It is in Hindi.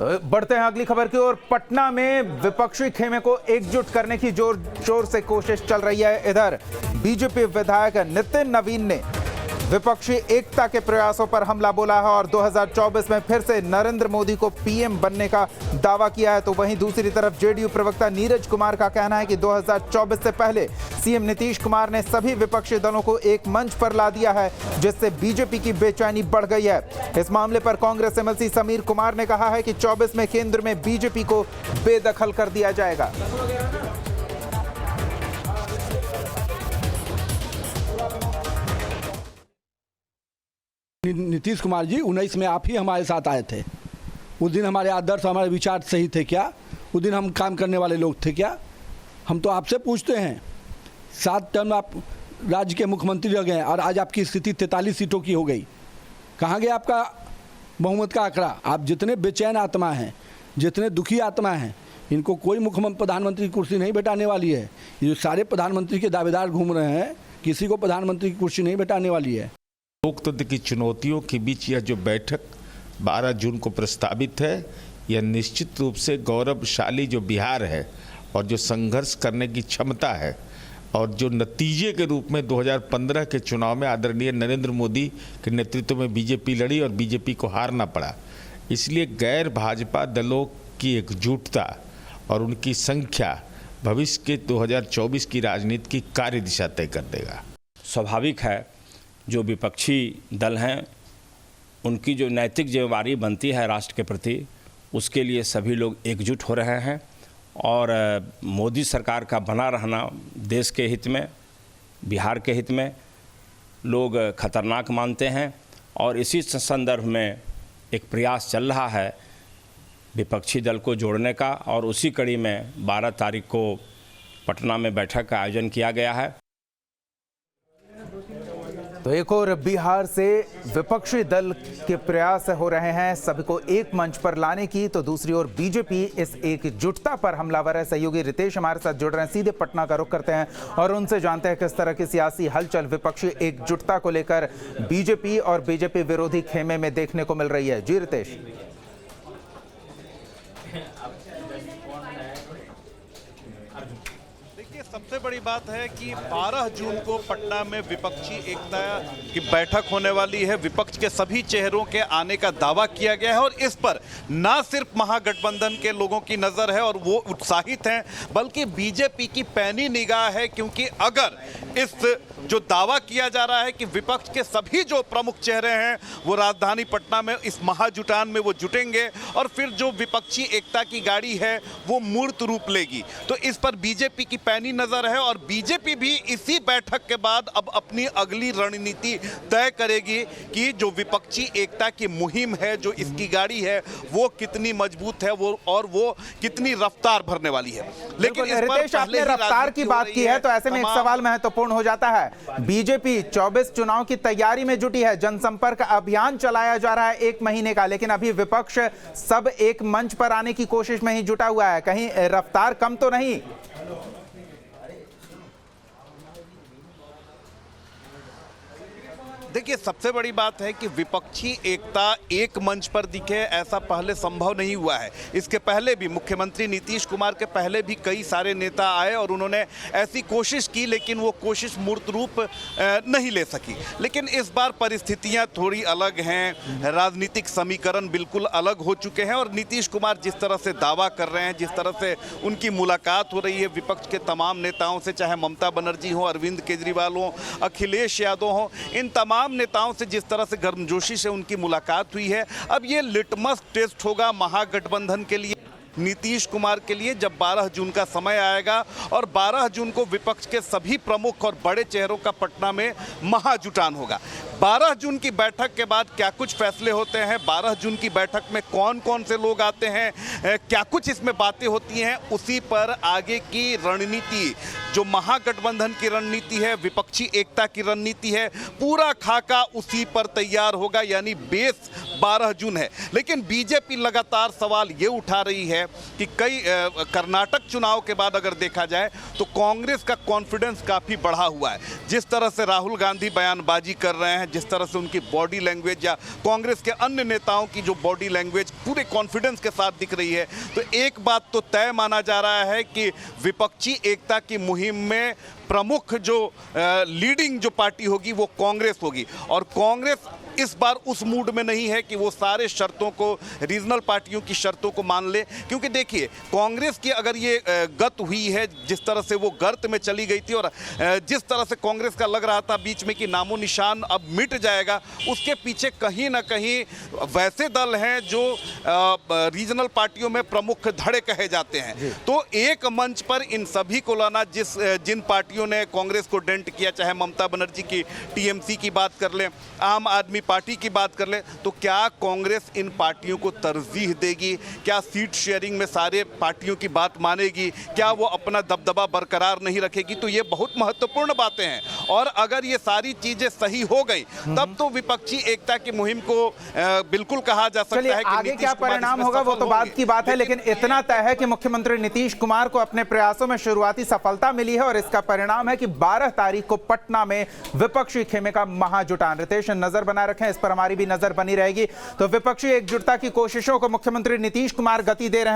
बढ़ते हैं अगली खबर की ओर। पटना में विपक्षी खेमे को एकजुट करने की जोर शोर से कोशिश चल रही है। इधर बीजेपी विधायक नितिन नवीन ने विपक्षी एकता के प्रयासों पर हमला बोला है और 2024 में फिर से नरेंद्र मोदी को पीएम बनने का दावा किया है। तो वहीं दूसरी तरफ जेडीयू प्रवक्ता नीरज कुमार का कहना है कि 2024 से पहले सीएम नीतीश कुमार ने सभी विपक्षी दलों को एक मंच पर ला दिया है, जिससे बीजेपी की बेचैनी बढ़ गई है। इस मामले पर कांग्रेस एमएलसी समीर कुमार ने कहा है कि 24 में केंद्र में बीजेपी को बेदखल कर दिया जाएगा। नीतीश कुमार जी 19 में आप ही हमारे साथ आए थे। उस दिन हमारे आदर्श हमारे विचार सही थे क्या? उस दिन हम काम करने वाले लोग थे क्या? हम तो आपसे पूछते हैं। 7 टर्म आप राज्य के मुख्यमंत्री रह गए और आज आपकी स्थिति 43 सीटों की हो गई। कहाँ गया आपका बहुमत का आंकड़ा? आप जितने बेचैन आत्मा हैं, जितने दुखी आत्मा हैं, इनको कोई मुख्यमंत्री प्रधानमंत्री की कुर्सी नहीं बैठाने वाली है। ये जो सारे प्रधानमंत्री के दावेदार घूम रहे हैं, किसी को प्रधानमंत्री की कुर्सी नहीं बैठाने वाली है। लोकतंत्र की चुनौतियों के बीच यह जो बैठक 12 जून को प्रस्तावित है, यह निश्चित रूप से गौरवशाली जो बिहार है और जो संघर्ष करने की क्षमता है और जो नतीजे के रूप में 2015 के चुनाव में आदरणीय नरेंद्र मोदी के नेतृत्व में बीजेपी लड़ी और बीजेपी को हारना पड़ा। इसलिए गैर भाजपा दलों की एकजुटता और उनकी संख्या भविष्य के 2024 की राजनीति की कार्य दिशा तय कर देगा। स्वाभाविक है, जो विपक्षी दल हैं उनकी जो नैतिक जिम्मेदारी बनती है राष्ट्र के प्रति, उसके लिए सभी लोग एकजुट हो रहे हैं और मोदी सरकार का बना रहना देश के हित में, बिहार के हित में लोग खतरनाक मानते हैं। और इसी संदर्भ में एक प्रयास चल रहा है विपक्षी दल को जोड़ने का और उसी कड़ी में 12 तारीख को पटना में बैठक का आयोजन किया गया है। तो एक और बिहार से विपक्षी दल के प्रयास हो रहे हैं सभी को एक मंच पर लाने की, तो दूसरी ओर बीजेपी इस एकजुटता पर हमलावर है। सहयोगी रितेश हमारे साथ जुड़ रहे हैं, सीधे पटना का रुख करते हैं और उनसे जानते हैं किस तरह की सियासी हलचल विपक्षी एकजुटता को लेकर बीजेपी और बीजेपी विरोधी खेमे में देखने को मिल रही है। जी रितेश। सबसे बड़ी बात है कि 12 जून को पटना में विपक्षी एकता की बैठक होने वाली है। विपक्ष के सभी चेहरों के आने का दावा किया गया है और इस पर ना सिर्फ महागठबंधन के लोगों की नज़र है और वो उत्साहित हैं, बल्कि बीजेपी की पैनी निगाह है, क्योंकि अगर इस जो दावा किया जा रहा है कि विपक्ष के सभी जो प्रमुख चेहरे हैं वो राजधानी पटना में इस महाजुटान में वो जुटेंगे और फिर जो विपक्षी एकता की गाड़ी है वो मूर्त रूप लेगी, तो इस पर बीजेपी की पैनी नजर है और बीजेपी भी इसी बैठक के बाद अब अपनी अगली रणनीति तय करेगी कि जो विपक्षी एकता की मुहिम है, जो इसकी गाड़ी है, वो कितनी मजबूत है वो और वो कितनी रफ्तार भरने वाली है। लेकिन रितेश, आपने रफ्तार की बात की है तो ऐसे में एक सवाल महत्वपूर्ण हो जाता है। बीजेपी 24 चुनाव की तैयारी में जुटी है, जनसंपर्क अभियान चलाया जा रहा है 1 महीने का, लेकिन अभी विपक्ष सब एक मंच पर आने की कोशिश में ही जुटा हुआ है। कहीं रफ्तार कम तो नहीं? देखिए, सबसे बड़ी बात है कि विपक्षी एकता एक मंच पर दिखे, ऐसा पहले संभव नहीं हुआ है। इसके पहले भी मुख्यमंत्री नीतीश कुमार के पहले भी कई सारे नेता आए और उन्होंने ऐसी कोशिश की, लेकिन वो कोशिश मूर्त रूप नहीं ले सकी। लेकिन इस बार परिस्थितियां थोड़ी अलग हैं, राजनीतिक समीकरण बिल्कुल अलग हो चुके हैं और नीतीश कुमार जिस तरह से दावा कर रहे हैं, जिस तरह से उनकी मुलाकात हो रही है विपक्ष के तमाम नेताओं से, चाहे ममता बनर्जी हो, अरविंद केजरीवाल हो, अखिलेश यादव हो, इन तमाम नेताओं से जिस तरह से गर्मजोशी से उनकी मुलाकात हुई है, अब ये लिटमस टेस्ट होगा महागठबंधन के लिए, नीतीश कुमार के लिए, जब 12 जून का समय आएगा और 12 जून को विपक्ष के सभी प्रमुख और बड़े चेहरों का पटना में महाजुटान होगा। 12 जून की बैठक के बाद क्या कुछ फैसले होते हैं, 12 जून की बैठक में कौन कौन से लोग आते हैं, क्या कुछ इसमें बातें होती हैं, उसी पर आगे की रणनीति, जो महागठबंधन की रणनीति है, विपक्षी एकता की रणनीति है, पूरा खाका उसी पर तैयार होगा, यानी बेस 12 जून है। लेकिन बीजेपी लगातार सवाल ये उठा रही है कि कई कर्नाटक चुनाव के बाद अगर देखा जाए तो कांग्रेस का कॉन्फिडेंस काफ़ी बढ़ा हुआ है। जिस तरह से राहुल गांधी बयानबाजी कर रहे हैं, जिस तरह से उनकी बॉडी लैंग्वेज या कांग्रेस के अन्य नेताओं की जो बॉडी लैंग्वेज पूरे कॉन्फिडेंस के साथ दिख रही है, तो एक बात तो तय माना जा रहा है कि विपक्षी एकता की मुहिम में प्रमुख जो लीडिंग जो पार्टी होगी वो कांग्रेस होगी। और कांग्रेस इस बार उस मूड में नहीं है कि वो सारे शर्तों को, रीजनल पार्टियों की शर्तों को मान ले, क्योंकि देखिए कांग्रेस की अगर ये गत हुई है, जिस तरह से वो गर्त में चली गई थी और जिस तरह से कांग्रेस का लग रहा था बीच में कि नामो निशान अब मिट जाएगा, उसके पीछे कहीं ना कहीं वैसे दल हैं जो रीजनल पार्टियों में प्रमुख धड़े कहे जाते हैं। तो एक मंच पर इन सभी को लाना, जिन पार्टियों ने कांग्रेस को डेंट किया, चाहे ममता बनर्जी की टीएमसी की बात कर लें, आम आदमी पार्टी की बात कर ले, तो क्या कांग्रेस इन पार्टियों को तरजीह देगी? क्या सीट शेयरिंग में सारे पार्टियों की बात मानेगी? क्या वो अपना दबदबा बरकरार नहीं रखेगी? तो ये बहुत महत्वपूर्ण बातें हैं। और अगर ये सारी चीजें सही हो गई तब तो विपक्षी एकता की मुहिम को बिल्कुल कहा जा सकता है कि आगे क्या परिणाम होगा वो तो बात की बात है, लेकिन इतना तय है कि मुख्यमंत्री नीतीश कुमार को अपने प्रयासों में शुरुआती सफलता मिली है और इसका परिणाम है कि 12 तारीख को पटना में विपक्षी खेमे का महाजुटान। रितेश, नजर बनाए रखें, इस पर हमारी भी नजर बनी रहेगी। तो विपक्षी एकजुटता की कोशिशों को मुख्यमंत्री नीतीश कुमार गति दे रहे हैं।